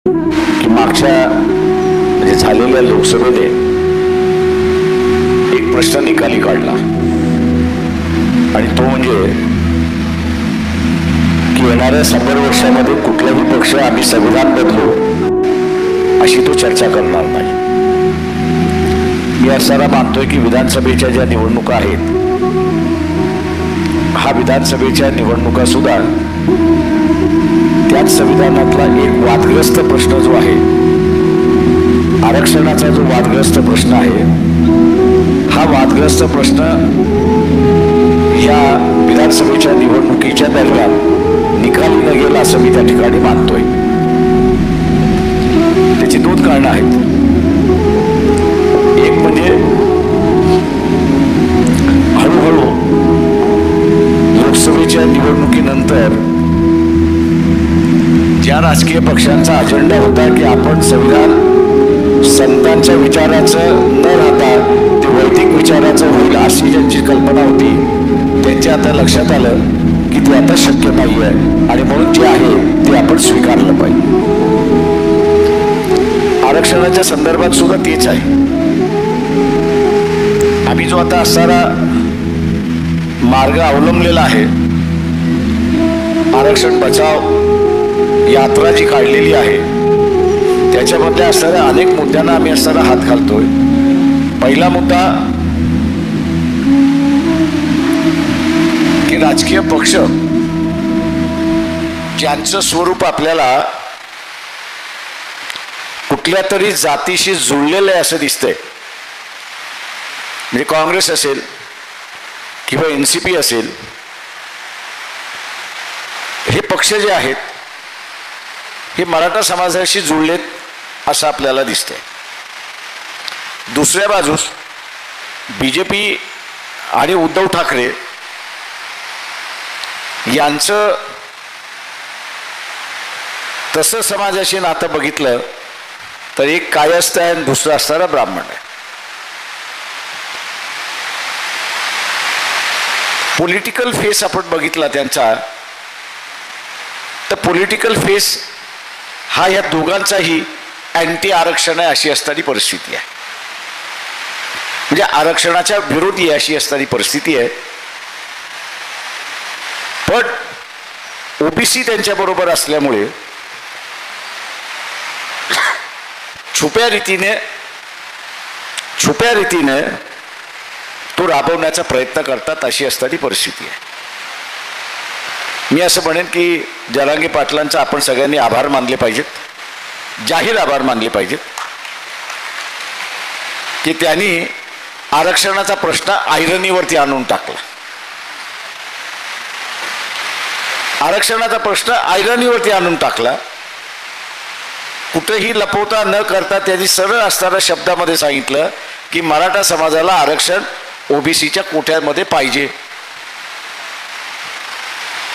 की मागच्या म्हणजे झालेल्या लोकसभेने एक प्रश्न निकाली काढला आणि तो म्हणजे की येणाऱ्या 100 वर्षामध्ये कुठलाही पक्ष आम्ही संविधान बदलू अशी तो चर्चा करणार नाही। मी असारा मानतोय की विधानसभेच्या ज्या निवडणुका आहेत, हा विधानसभेच्या निवडणुका सुद्धा त्याच संविधानातला एक वादग्रस्त प्रश्न जो आहे, आरक्षणाचा जो वादग्रस्त प्रश्न आहे, हा वादग्रस्त प्रश्न या विधानसभेच्या निवडणुकीच्या दरम्यान निकाली न गेला असं मी त्या ठिकाणी मानतोय। त्याची 2 कारणं आहेत। एक म्हणजे हळूहळू लोकसभेच्या निवडणुकीनंतर ज्या राजकीय पक्षांचा अजेंडा होता की आपण संविधान संतांच्या विचाराचं न राहता ते वैदिक विचाराचं होईल अशी ज्यांची कल्पना होती, त्यांच्या आता लक्षात आलं की ते आता शक्य नाही आहे आणि म्हणून जे आहे ते आपण स्वीकारलं पाहिजे। आरक्षणाच्या संदर्भात सुद्धा तेच आहे। आम्ही जो आता असणारा मार्ग अवलंबलेला आहे, आरक्षण बचाव यात्रा जी काढलेली आहे, त्याच्यामधल्या असणाऱ्या अनेक मुद्द्यांना आम्ही असणारा हात घालतोय। पहिला मुद्दा की राजकीय पक्ष ज्यांचं स्वरूप आपल्याला कुठल्या तरी जातीशी जुळलेलं आहे असं दिसतंय, म्हणजे काँग्रेस असेल किंवा NCP असेल, हे पक्ष जे आहेत हे मराठा समाजाशी जुळलेत असं आपल्याला दिसतंय। दुसऱ्या बाजूस BJP आणि उद्धव ठाकरे यांचं तसं समाजाशी नातं बघितलं तर एक कायस्थ आहे आणि दुसरं असणारा ब्राह्मण आहे। पॉलिटिकल फेस आपण बघितला त्यांचा, तर पॉलिटिकल फेस हा या दोघांचाही अँटी आरक्षण आहे अशी असणारी परिस्थिती आहे, म्हणजे आरक्षणाच्या विरोधी आहे अशी असणारी परिस्थिती आहे। पण OBC त्यांच्याबरोबर असल्यामुळे छुप्या रीतीने तो राबवण्याचा प्रयत्न करतात अशी असणारी परिस्थिती आहे। मी असं म्हणेन की जरांगे पाटलांचा आपण सगळ्यांनी आभार मानले पाहिजेत, जाहीर आभार मानले पाहिजेत की त्यांनी आरक्षणाचा प्रश्न आयरनीवरती आणून टाकला। आरक्षणाचा प्रश्न आयरनीवरती आणून टाकला, कुठेही लपवता न करता त्यांनी सरळ असणाऱ्या शब्दामध्ये सांगितलं की मराठा समाजाला आरक्षण OBCच्या कोट्यामध्ये पाहिजे।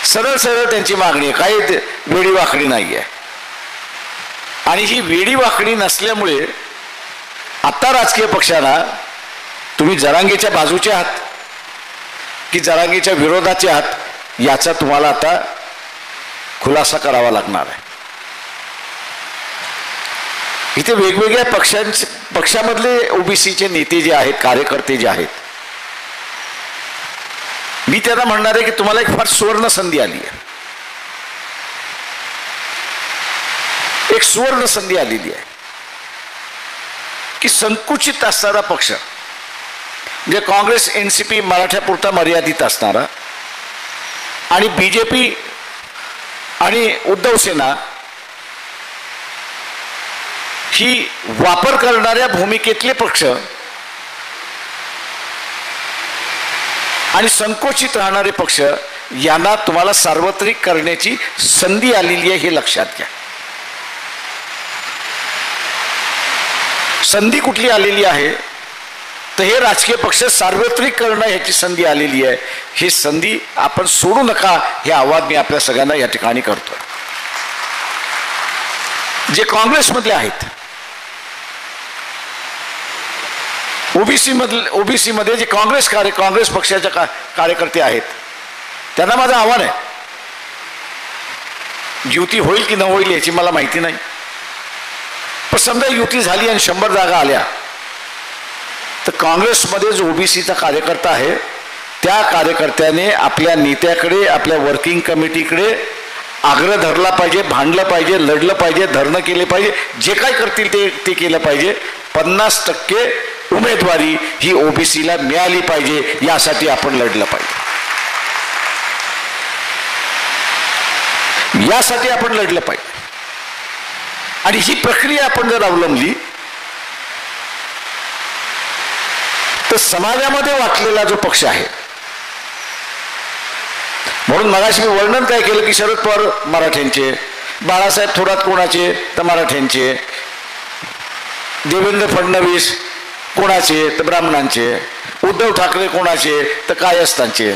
सरळ सरळ त्यांची मागणी आहे, काही वेडीवाकडी नाही आहे। आणि ही वेडीवाकडी नसल्यामुळे आता राजकीय पक्षांना तुम्ही जरांगेच्या बाजूचे आहात की जरांगेच्या विरोधाचे आहात याचा तुम्हाला आता खुलासा करावा लागणार आहे। इथे वेगवेगळ्या पक्षामधले OBCचे नेते जे आहेत, कार्यकर्ते जे आहेत, मी त्यांना म्हणणार आहे की तुम्हाला एक फार सुवर्ण संधी आली आहे, एक सुवर्ण संधी आलेली आहे की संकुचित असणारा पक्ष म्हणजे काँग्रेस NCP मराठ्यापुरता मर्यादित असणारा आणि BJP आणि उद्धव सेना ही वापर करणाऱ्या भूमिकेतले पक्ष आणि संकोचित राहणारे पक्ष यांना तुम्हाला सार्वत्रिक करण्याची संधी आलेली आहे हे लक्षात घ्या। संधी कुठली आलेली आहे तर हे राजकीय पक्ष सार्वत्रिक करणं ह्याची संधी आलेली आहे। ही संधी आपण सोडू नका हे आवाहन मी आपल्या सगळ्यांना या ठिकाणी करतो। जे काँग्रेसमधले आहेत, ओबीसी मध्ये जे काँग्रेस पक्षाचे कार्यकर्ते आहेत त्यांना माझं आव्हान आहे, युती होईल की न होईल याची मला माहिती नाही, समजा युती झाली आणि 100 जागा आल्या, तर काँग्रेसमध्ये जो ओबीसीचा कार्यकर्ता आहे त्या कार्यकर्त्याने आपल्या नेत्याकडे, आपल्या वर्किंग कमिटीकडे आग्रह धरला पाहिजे, भांडलं पाहिजे, लढलं पाहिजे, धरणं केले पाहिजे, जे काय करतील ते केलं पाहिजे. 50% उमेदवारी ही ओबीसीला मिळाली पाहिजे, यासाठी आपण लढलं पाहिजे. यासाठी आपण लढलं पाहिजे. आणि ही प्रक्रिया आपण जर अवलंबली तर समाजामध्ये वाटलेला जो पक्ष आहे, म्हणून मगाशी मी वर्णन काय केलं की शरद पवार मराठ्यांचे, बाळासाहेब थोरात कोणाचे तर मराठ्यांचे, देवेंद्र फडणवीस कोणाचे तर ब्राह्मणांचे, उद्धव ठाकरे कोणाचे तर कायस्थांचे.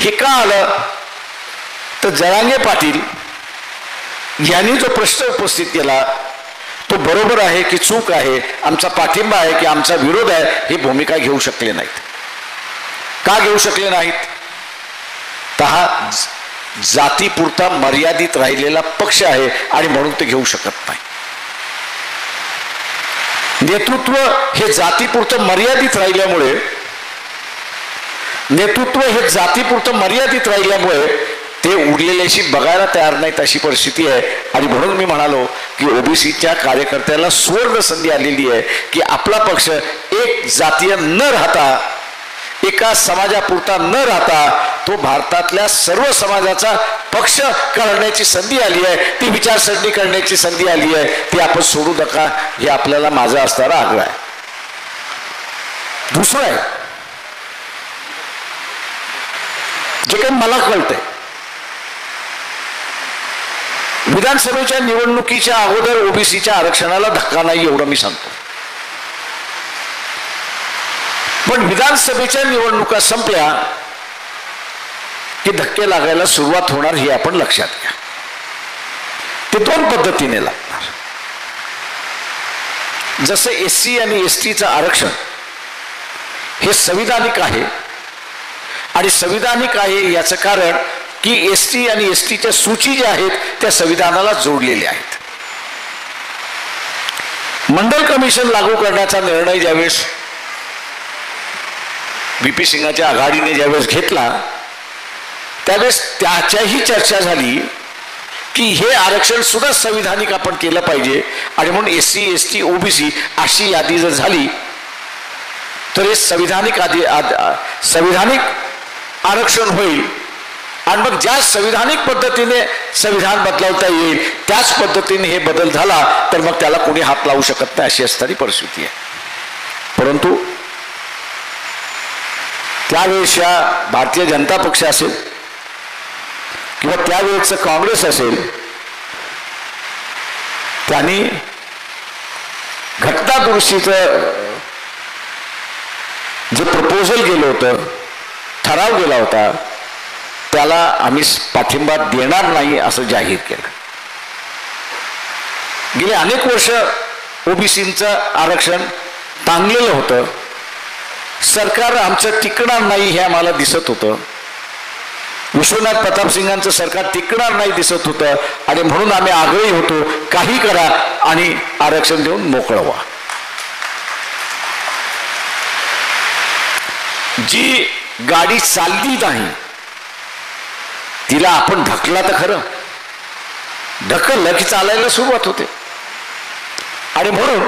हे का आलं तर जरांगे पाटील यांनी जो प्रश्न उपस्थित केला तो बरोबर आहे की चूक आहे, आमचा पाठिंबा आहे की आमचा विरोध आहे, ही भूमिका घेऊ शकले नाहीत. का घेऊ शकले नाहीत तर हा जातीपुरता मर्यादित राहिलेला पक्ष आहे आणि म्हणून ते घेऊ शकत नाही. नेतृत्व हे जातीपुरतं मर्यादित राहिल्यामुळे, ते उरलेल्याशी बघायला तयार नाहीत अशी परिस्थिती आहे. आणि म्हणून मी म्हणालो की ओबीसीच्या कार्यकर्त्याला सुवर्ण संधी आलेली आहे की आपला पक्ष एक जातीय न राहता, एका समाजापुरता न राहता तो भारतातल्या सर्व समाजाचा पक्ष करण्याची संधी आली आहे, ती विचारसरणी करण्याची संधी आली आहे, ती आपण सोडू नका, हे आपल्याला माझा असणारा आग्रह आहे. दुसरं आहे जे काही मला कळतंय, विधानसभेच्या निवडणुकीच्या अगोदर ओबीसीच्या आरक्षणाला धक्का नाही एवढं मी सांगतो. पण विधानसभेच्या निवडणुका संपल्या की धक्के लागायला सुरुवात होणार हे आपण लक्षात घ्या. ते 2 पद्धतीने लागणार. जसं एससी आणि एसटीचं आरक्षण हे संविधानिक आहे, आणि संविधानिक आहे याचं कारण की एसटी आणि एसटीच्या सूची ज्या आहेत त्या संविधानाला जोडलेल्या आहेत. मंडल कमिशन लागू करण्याचा निर्णय ज्यावेळेस व्ही.पी. सिंगाच्या आघाडीने ज्यावेळेस घेतला त्यावेळेस त्याच्याही चर्चा झाली की हे आरक्षण सुद्धा संविधानिक आपण केलं पाहिजे, आणि म्हणून एससी एसटी ओबीसी अशी यादी जर झाली तर हे संविधानिक आरक्षण होईल. आणि मग ज्या संविधानिक पद्धतीने संविधान बदलवता येईल त्याच पद्धतीने हे बदल झाला तर मग त्याला कोणी हात लावू शकत नाही अशी असणारी परिस्थिती आहे. परंतु त्यावेळेसच्या भारतीय जनता पक्ष असेल किंवा त्यावेळेचं काँग्रेस असेल, त्यांनी घटना दुरुस्तीचं जे प्रपोजल गेलं होतं, ठराव गेला होता, त्याला आम्ही पाठिंबा देणार नाही असं जाहीर केलं. गेले अनेक वर्ष ओबीसीचं आरक्षण ताणलेलं होतं. सरकार आमचं टिकणार नाही हे आम्हाला दिसत होतं. विश्वनाथ प्रताप सिंगांचं सरकार टिकणार नाही दिसत होतं, आणि म्हणून आम्ही आग्रही होतो काही करा आणि आरक्षण देऊन मोकळं व्हा. जी गाडी चालली नाही तिला आपण ढकला तर खरं, ढकललं की चालायला सुरुवात होते. आणि म्हणून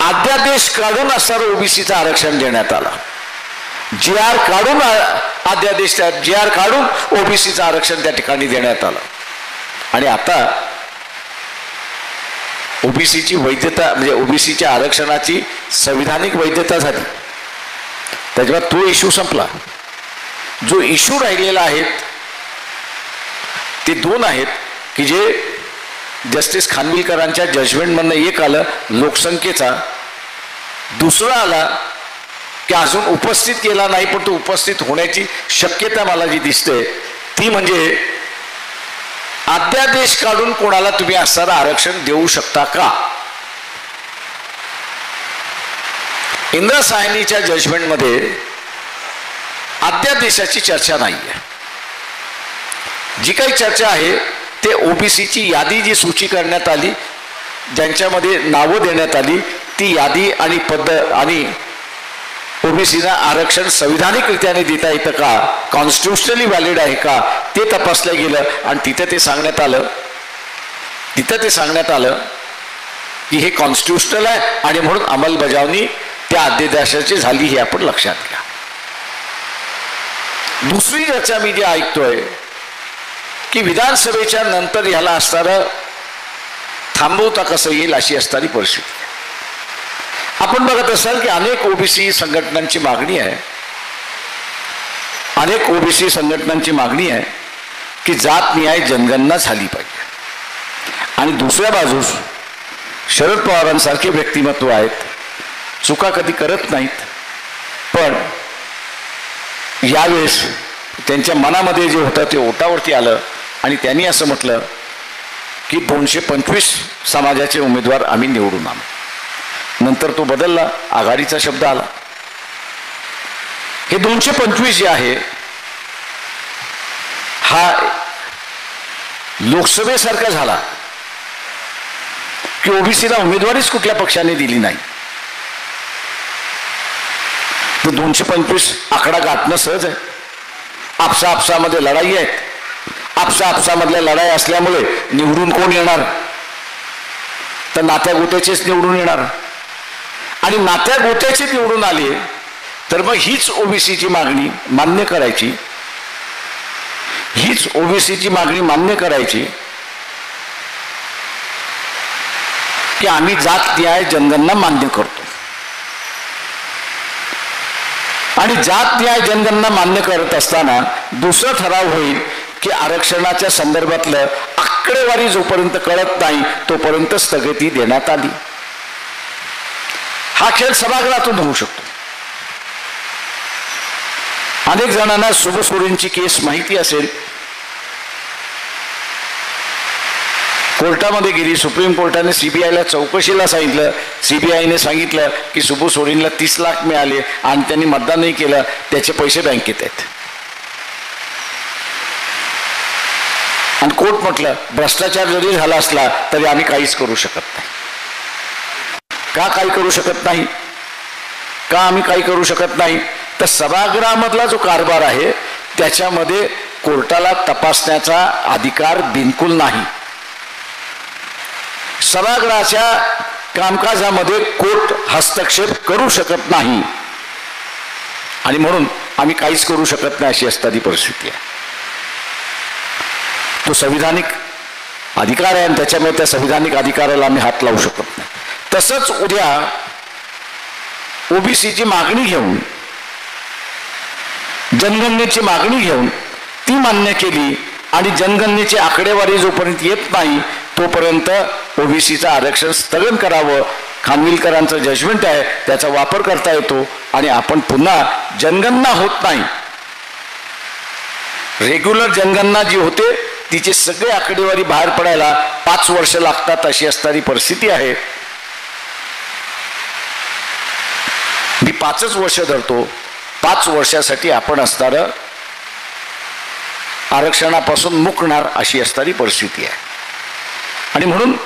अध्यादेश काढून असणारं ओबीसीचं आरक्षण देण्यात आलं. GR काढून अध्यादेश, GR काढून ओबीसीचं आरक्षण त्या ठिकाणी देण्यात आलं. आणि आता ओबीसीची वैधता म्हणजे ओबीसीच्या आरक्षणाची संविधानिक वैधता झाली, त्याच्यावर तो इश्यू संपला. जो इश्यू राहिलेला आहेत ते 2 आहेत की जे जस्टिस खानविलकरांच्या जजमेंटमधनं एक आलं लोकसंख्येचा, दुसरा आला की अजून उपस्थित केला नाही पण तो उपस्थित होण्याची शक्यता मला जी दिसते ती म्हणजे अध्यादेश काढून कोणाला तुम्ही असणारं आरक्षण देऊ शकता का. इंदिरा साहनीच्या जजमेंटमध्ये अध्यादेशाची चर्चा नाही आहे. जी काही चर्चा आहे ते ओबीसीची यादी जी सूची करण्यात आली, ज्यांच्यामध्ये नावं देण्यात आली, ती यादी आणि पद्धत आणि ओबीसीना आरक्षण संविधानिकरित्याने देता येतं का, कॉन्स्टिट्युशनली व्हॅलिड आहे का, ते तपासलं गेलं. आणि तिथं ते सांगण्यात आलं की हे कॉन्स्टिट्युशनल आहे आणि म्हणून अंमलबजावणी त्या अध्यादेशाची झाली, हे आपण लक्षात घ्या. दुसरी चर्चा मी जी ऐकतोय की विधानसभेच्या नंतर ह्याला असणारं थांबवता कसं येईल अशी असणारी परिस्थिती. आपण बघत असाल की अनेक ओबीसी संघटनांची मागणी आहे की जात न्याय जनगणना झाली पाहिजे. आणि दुसऱ्या बाजूस शरद पवारांसारखे व्यक्तिमत्व आहेत, चुका कधी करत नाहीत, पण यावेळेस त्यांच्या मनामध्ये जे होतं ते ओटावरती आलं आणि त्यांनी असं म्हटलं की 225 समाजाचे उमेदवार आम्ही निवडून आणू. नंतर तो बदलला, आघाडीचा शब्द आला. हे 225 जे आहे हा लोकसभेसारखा झाला की ओबीसीला उमेदवारीच कुठल्या पक्षाने दिली नाही. तो 225 आकडा गाठणं सहज आहे. आपसामध्ये लढाई आहेत. आपसामधल्या लढाई असल्यामुळे निवडून कोण येणार, तर नात्या गोत्याचेच निवडून येणार. आणि नात्या गोत्याचे निवडून आले तर मग हीच ओबीसीची मागणी मान्य करायची की आम्ही जात न्याय जनगणना मान्य करतो. आणि जात न्याय जनगणना मान्य करत असताना दुसरा ठराव होईल की आरक्षणाच्या संदर्भातलं आकडेवारी जोपर्यंत कळत नाही तोपर्यंत स्थगिती देण्यात आली. हा खेळ सभागृहातून होऊ शकतो. अनेक जणांना शुभ सोरेंची केस माहिती असेल. कोर्टामध्ये गेली, सुप्रीम कोर्टाने सीबीआयला चौकशीला सांगितलं. सीबीआयने सांगितलं की शुभ सोरेनला 30 लाख मिळाले आणि त्यांनी मतदान नाही केलं, त्याचे पैसे बँकेत आहेत. आणि कोर्ट म्हटलं भ्रष्टाचार जरी झाला असला तरी आम्ही काहीच करू शकत नाही. का काही करू शकत नाही तर सभागृहामधला जो कारभार आहे त्याच्यामध्ये कोर्टाला तपासण्याचा अधिकार बिलकुल नाही. सभागृहाच्या कामकाजामध्ये कोर्ट हस्तक्षेप करू शकत नाही आणि म्हणून आम्ही काहीच करू शकत नाही अशी असणारी परिस्थिती आहे. तो संविधानिक अधिकार आहे आणि त्याच्यामुळे त्या संविधानिक अधिकाराला आम्ही हात लावू शकत नाही. तसंच उद्या ओबीसीची मागणी घेऊन, जनगणनेची मागणी घेऊन ती मान्य केली आणि जनगणनेची आकडेवारी जोपर्यंत येत नाही तोपर्यंत ओबीसीचं आरक्षण स्थगन करावं. खानविलकरांचं जजमेंट आहे, त्याचा वापर करता येतो आणि आपण पुन्हा जनगणना होत नाही, रेग्युलर जनगणना जी होते तिची सगळी आकडेवारी बाहेर पडायला 5 वर्ष लागतात अशी असणारी परिस्थिती आहे. मी 5च वर्ष धरतो. 5 वर्षासाठी आपण असणारं आरक्षणापासून मुकणार अशी असणारी परिस्थिती आहे. आणि म्हणून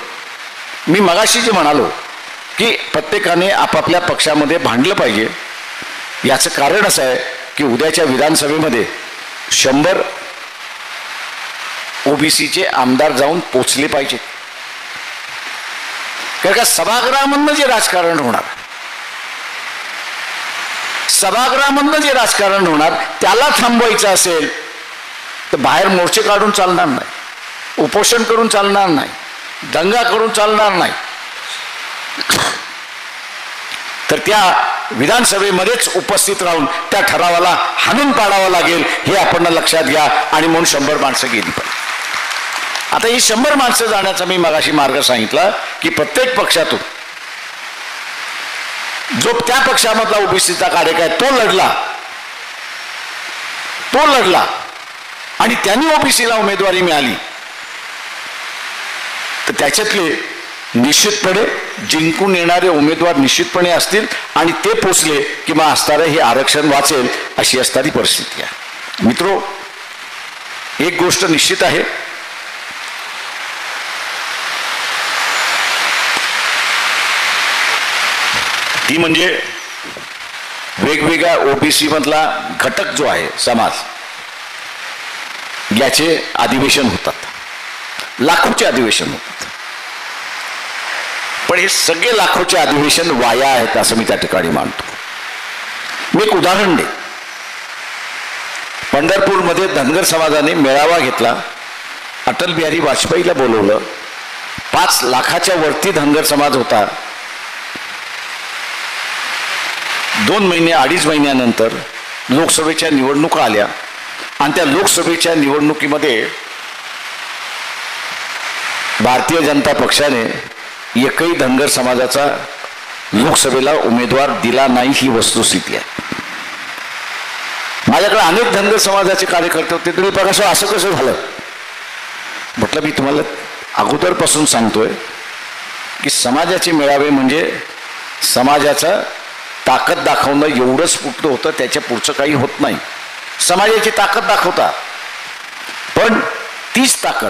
मी मगाशी जे म्हणालो की प्रत्येकाने आपापल्या पक्षामध्ये भांडलं पाहिजे. याचं कारण असं आहे की उद्याच्या विधानसभेमध्ये 100 ओबीसीचे आमदार जाऊन पोचले पाहिजे. कारण का सभागृहामधनं जे राजकारण होणार त्याला थांबवायचं असेल तर बाहेर मोर्चे काढून चालणार नाही, उपोषण करून चालणार नाही, दंगा करून चालणार नाही. तर त्या विधानसभेमध्येच उपस्थित राहून त्या ठरावाला हाणून पाडावं लागेल हे आपण लक्षात घ्या. आणि म्हणून 100 माणसं गेली पाहिजे. आता ही 100 माणसं जाण्याचा मी मगाशी मार्ग सांगितला की प्रत्येक पक्षातून जो त्या पक्षामधला ओबीसीचा कार्यकर्ता आहे तो लढला आणि त्यांनी ओबीसीला उमेदवारी मिळाली तर त्याच्यातले निश्चितपणे जिंकून येणारे उमेदवार निश्चितपणे असतील आणि ते पोचले की मग असणारं हे आरक्षण वाचेल अशी असणारी परिस्थिती आहे. मित्रो, एक गोष्ट निश्चित आहे ती म्हणजे वेगवेगळ्या ओबीसी मधला घटक जो आहे समाज, याचे अधिवेशन होतात, लाखोचे अधिवेशन होतात. पण हे सगळे लाखोचे अधिवेशन वाया आहेत असं मी त्या ठिकाणी मानतो. मी एक उदाहरण दे. पंढरपूरमध्ये धनगर समाजाने मेळावा घेतला, अटल बिहारी वाजपेयीला बोलवलं, 5 लाखाच्या वरती धनगर समाज होता. 2 महिने 2.5 महिन्यानंतर लोकसभेच्या निवडणुका आल्या आणि त्या लोकसभेच्या निवडणुकीमध्ये भारतीय जनता पक्षाने एकही धनगर समाजाचा लोकसभेला उमेदवार दिला नाही. ही वस्तुस्थिती आहे. माझ्याकडे अनेक धनगर समाजाचे कार्यकर्ते होते. तुम्ही बघा असं कसं झालं. म्हटलं मी तुम्हाला अगोदरपासून सांगतोय की समाजाचे मेळावे म्हणजे समाजाचा ताकद दाखवणं एवढंच पुरतं होतं, त्याच्या पुढचं काही होत नाही. समाजाची ताकद दाखवता, पण तीच ताकद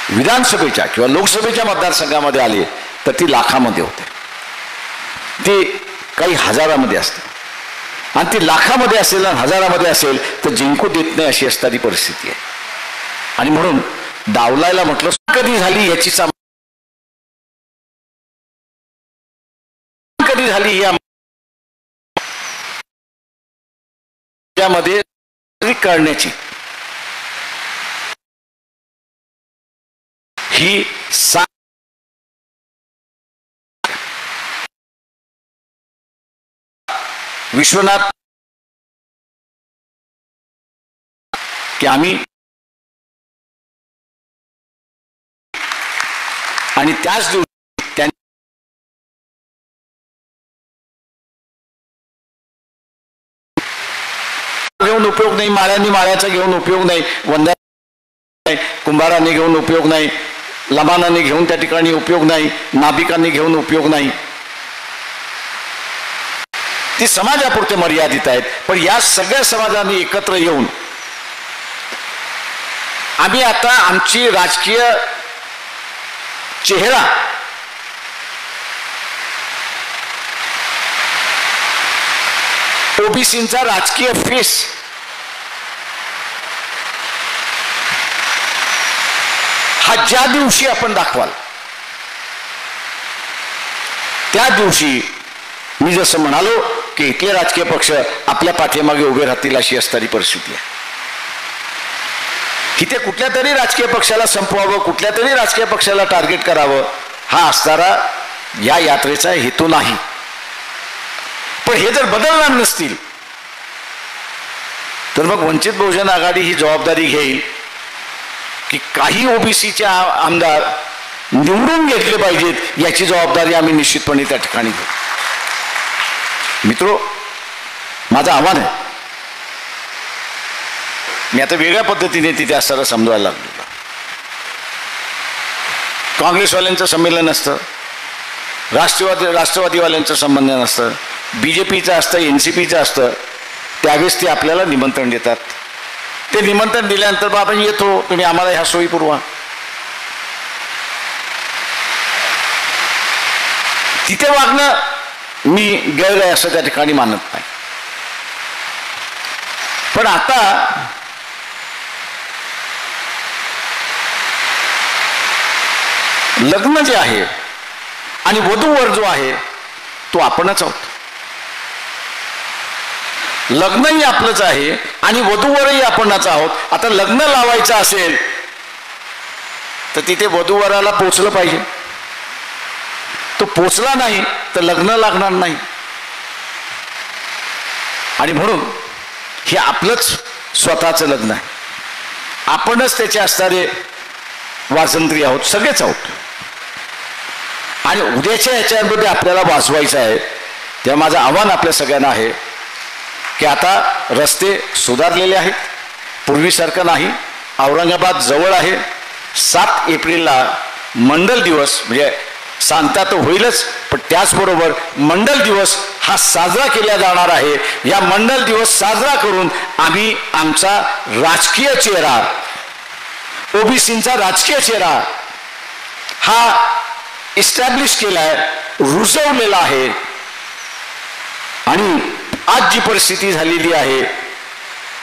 विधानसभेच्या किंवा लोकसभेच्या मतदारसंघामध्ये आली तर ती लाखामध्ये होते, ती काही हजारामध्ये असते. आणि ती लाखामध्ये असेल आणि हजारामध्ये असेल तर जिंकू देत नाही अशी असणारी परिस्थिती आहे. आणि म्हणून डावलायला म्हटलं कधी झाली याची कधी झाली यामध्ये करण्याची ही विश्वनाथ की आम्ही आणि त्याच दिवशी त्यांनी घेऊन उपयोग नाही, माळ्यांनी माळ्याचा घेऊन उपयोग नाही, वंदा कुंभारांनी घेऊन उपयोग नाही, लमानाने घेऊन त्या ठिकाणी उपयोग नाही, नाभिकांनी घेऊन उपयोग नाही. ती समाजापुरते मर्यादित आहेत. पण या सगळ्या समाजांनी एकत्र येऊन आम्ही आता आमची राजकीय चेहरा ओबीसींचा राजकीय फेस हा ज्या दिवशी आपण दाखवाल त्या दिवशी मी जसं म्हणालो की इथले राजकीय पक्ष आपल्या पाठीमागे उभे राहतील अशी असणारी परिस्थिती आहे. इथे कुठल्या तरी राजकीय पक्षाला संपवावं, कुठल्या तरी राजकीय पक्षाला टार्गेट करावं हा असणारा या यात्रेचा हेतू नाही. पण हे जर बदलणार नसतील तर मग वंचित बहुजन आघाडी ही जबाबदारी घेईल की काही ओबीसीचे आमदार निवडून घेतले पाहिजेत, याची जबाबदारी आम्ही निश्चितपणे त्या ठिकाणी घेऊ. मित्रो, माझं आव्हान आहे, मी आता वेगळ्या पद्धतीने तिथे असताना समजायला लागलो. काँग्रेसवाल्यांचं संमेलन असतं, राष्ट्रवादीवाल्यांचं संबंध नसतं, बीजेपीचं असतं, एनसीपीचं असतं, त्यावेळेस ते आपल्याला निमंत्रण देतात. ते निमंत्रण दिल्यानंतर बाबा येतो, तुम्ही आम्हाला ह्या सोयी पुरवा. तिथे वागणं मी गैर आहे असं त्या ठिकाणी मानत नाही. पण आता लग्न जे आहे आणि वधूवर जो आहे तो आपणच आहोत. लग्नही आपलंच आहे आणि वधूवरही आपणच आहोत. आता लग्न लावायचं असेल तर तिथे वधूवराला पोचलं पाहिजे. तो पोचला नाही तर लग्न लागणार नाही. आणि म्हणून हे आपलंच स्वतःचं लग्न आहे. आपणच त्याचे असणारे वाजंत्री आहोत, सगळेच आहोत. आणि उद्याच्या ह्याच्यामध्ये आपल्याला वाचवायचं आहे. तेव्हा माझं आव्हान आपल्या सगळ्यांना आहे की आता रस्ते सुधारलेले आहेत, पूर्वीसारखं नाही. औरंगाबाद जवळ आहे. 7 एप्रिलला मंडल दिवस, म्हणजे सांगता तर होईलच, पण त्याचबरोबर मंडल दिवस हा साजरा केला जाणार आहे. या मंडल दिवस साजरा करून आम्ही आमचा राजकीय चेहरा, ओबीसींचा राजकीय चेहरा हा इस्टॅब्लिश केलाय, रुजवलेला आहे. आणि आज जी परिस्थिती झालेली आहे,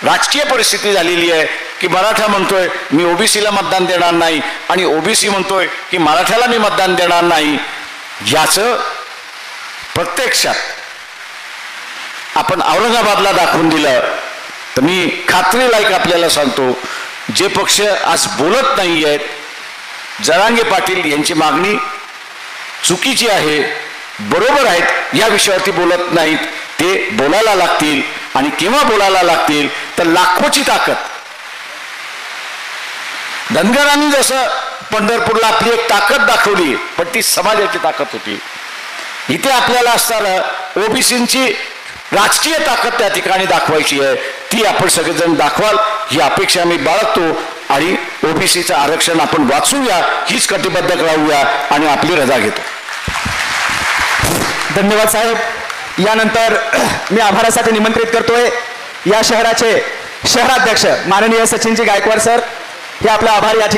राजकीय परिस्थिती झालेली आहे की मराठा म्हणतोय मी ओबीसीला मतदान देणार नाही आणि ओबीसी म्हणतोय की मराठ्याला मी मतदान देणार नाही. याचं प्रत्यक्षात आपण औरंगाबादला दाखवून दिलं. तर मी खात्रीलायक आपल्याला सांगतो, जे पक्ष आज बोलत नाही आहेत, जरांगे पाटील यांची मागणी चुकीची आहे, बरोबर आहेत, या विषयावरती बोलत नाहीत, ते बोलायला लागतील. आणि केव्हा बोलायला लागतील तर लाखोची ताकद. धनगरांनी जसं पंढरपूरला आपली एक ताकद दाखवली, पण ती समाजाची ताकद होती. इथे आपल्याला असताना ओबीसींची राजकीय ताकद त्या ठिकाणी दाखवायची आहे, ती आपण सगळेजण दाखवाल ही अपेक्षा मी बाळगतो. आणि ओबीसीचं आरक्षण आपण वाचूया, हीच कटिबद्ध राहूया आणि आपली रजा घेतो. धन्यवाद साहेब. यानंतर मी आभारासाठी निमंत्रित करतोय या शहराचे शहराध्यक्ष माननीय सचिनजी गायकवाड सर. हे आपला आभार या ठिकाणी